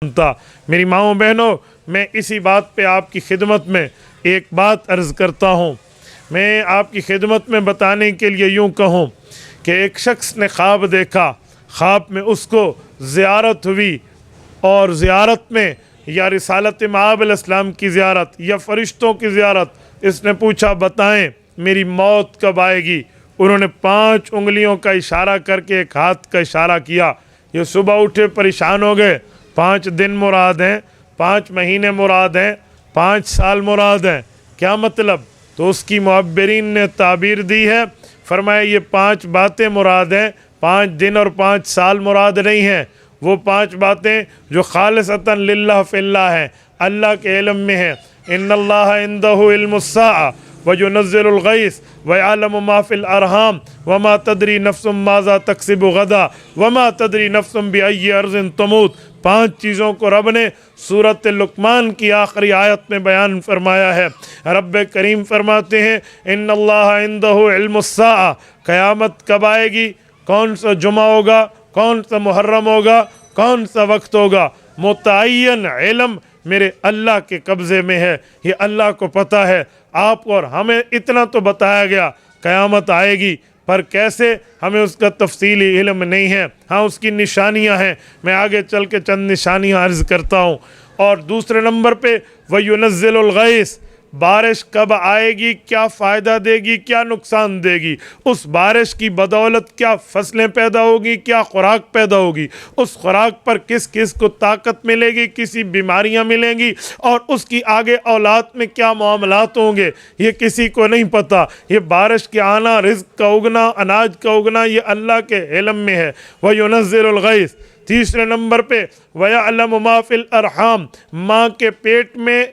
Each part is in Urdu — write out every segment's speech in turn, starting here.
تھا۔ میری ماؤں بہنوں، میں اسی بات پہ آپ کی خدمت میں ایک بات عرض کرتا ہوں۔ میں آپ کی خدمت میں بتانے کے لیے یوں کہوں کہ ایک شخص نے خواب دیکھا، خواب میں اس کو زیارت ہوئی، اور زیارت میں یا رسالت مآب علیہ السلام کی زیارت یا فرشتوں کی زیارت، اس نے پوچھا بتائیں میری موت کب آئے گی؟ انہوں نے 5 انگلیوں کا اشارہ کر کے ایک ہاتھ کا اشارہ کیا۔ یہ صبح اٹھے پریشان ہو گئے، 5 دن مراد ہیں، 5 مہینے مراد ہیں، 5 سال مراد ہیں، کیا مطلب؟ تو اس کی معبرین نے تعبیر دی ہے، فرمایا یہ 5 باتیں مراد ہیں، 5 دن اور 5 سال مراد نہیں ہیں۔ وہ 5 باتیں جو خالصتاً للہ فی اللہ ہیں، اللہ کے علم میں ہیں۔ ان اللہ عندہ علم الساعہ وینزل الغیث ویعلم ما فی الارحام وما تدری نفس ماذا تکسب غدا وما تدری نفس بأی ارض تموت۔ 5 چیزوں کو رب نے سورۃ لقمان کی آخری آیت میں بیان فرمایا ہے۔ رب کریم فرماتے ہیں ان اللہ عندہ علم الساعہ، قیامت کب آئے گی، کون سا جمعہ ہوگا، کون سا محرم ہوگا، کون سا وقت ہوگا، متعین علم میرے اللہ کے قبضے میں ہے، یہ اللہ کو پتہ ہے۔ آپ اور ہمیں اتنا تو بتایا گیا قیامت آئے گی، پر کیسے ہمیں اس کا تفصیلی علم نہیں ہے۔ ہاں اس کی نشانیاں ہیں، میں آگے چل کے چند نشانیاں عرض کرتا ہوں۔ اور دوسرے نمبر پہ وَيُنَزِّلُ الْغَيْث، بارش کب آئے گی، کیا فائدہ دے گی، کیا نقصان دے گی، اس بارش کی بدولت کیا فصلیں پیدا ہوگی، کیا خوراک پیدا ہوگی، اس خوراک پر کس کس کو طاقت ملے گی، کسی بیماریاں ملیں گی، اور اس کی آگے اولاد میں کیا معاملات ہوں گے، یہ کسی کو نہیں پتہ۔ یہ بارش کے آنا، رزق کا اگنا، اناج کا اگنا، یہ اللہ کے علم میں ہے۔ وَيُنَزِّلُ الْغَيْث۔ تیسرے نمبر پہ وَيَعْلَمُ مَا فِي الْأَرْحَامِ، ماں کے پیٹ میں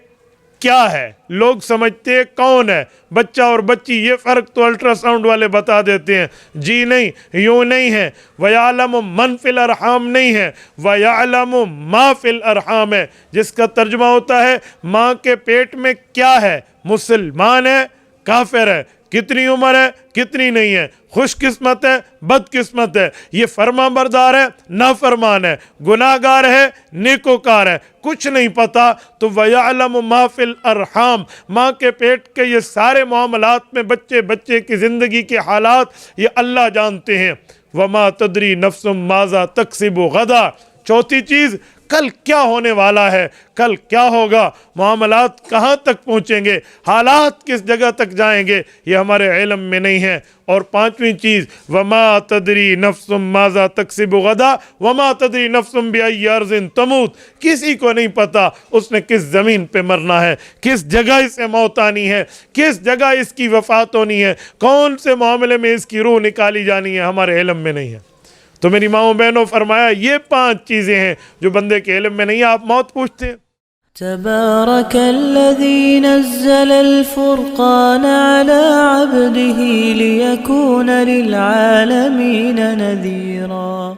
کیا ہے، لوگ سمجھتے ہیں کون ہے، بچہ اور بچی، یہ فرق تو الٹرا ساؤنڈ والے بتا دیتے ہیں، جی نہیں، یوں نہیں ہے۔ وَيَعْلَمُ مَنْ فِي الْأَرْحَامِ نہیں ہے، وَيَعْلَمُ مَا فِي الْأَرْحَامِ ہے، جس کا ترجمہ ہوتا ہے ماں کے پیٹ میں کیا ہے، مسلمان ہے، کافر ہے، کتنی عمر ہے، کتنی نہیں ہے، خوش قسمت ہے، بد قسمت ہے، یہ فرما بردار ہے، نافرمان ہے، گناہ گار ہے، نیکوکار ہے، کچھ نہیں پتا۔ تو وَيَعْلَمُ مَا فِي الْأَرْحَامِ، ماں کے پیٹ کے یہ سارے معاملات میں بچے کی زندگی کے حالات یہ اللہ جانتے ہیں۔ وَمَا تَدْرِي نَفْسٌ مَاذَا تَكْسِبُ غَدًا، چوتھی چیز کل کیا ہونے والا ہے، کل کیا ہوگا، معاملات کہاں تک پہنچیں گے، حالات کس جگہ تک جائیں گے، یہ ہمارے علم میں نہیں ہے۔ اور 5ویں چیز وَمَا تَدْرِي نَفْسٌ مَاذَا تَكْسِبُ غَدًا وَمَا تَدْرِي نَفْسٌ بِأَيِّ أَرْضٍ تَمُوتُ، کسی کو نہیں پتا اس نے کس زمین پہ مرنا ہے، کس جگہ اسے موت آنی ہے، کس جگہ اس کی وفات ہونی ہے، کون سے معاملے میں اس کی روح نکالی جانی ہے، ہمارے علم میں نہیں ہے۔ تو میری ماؤں بہنوں، فرمایا یہ 5 چیزیں ہیں جو بندے کے علم میں نہیں ہیں۔ آپ موت پوچھتے ہیں۔ تبارك الذي نزل الفرقان على عبده ليكون للعالمين نذيرا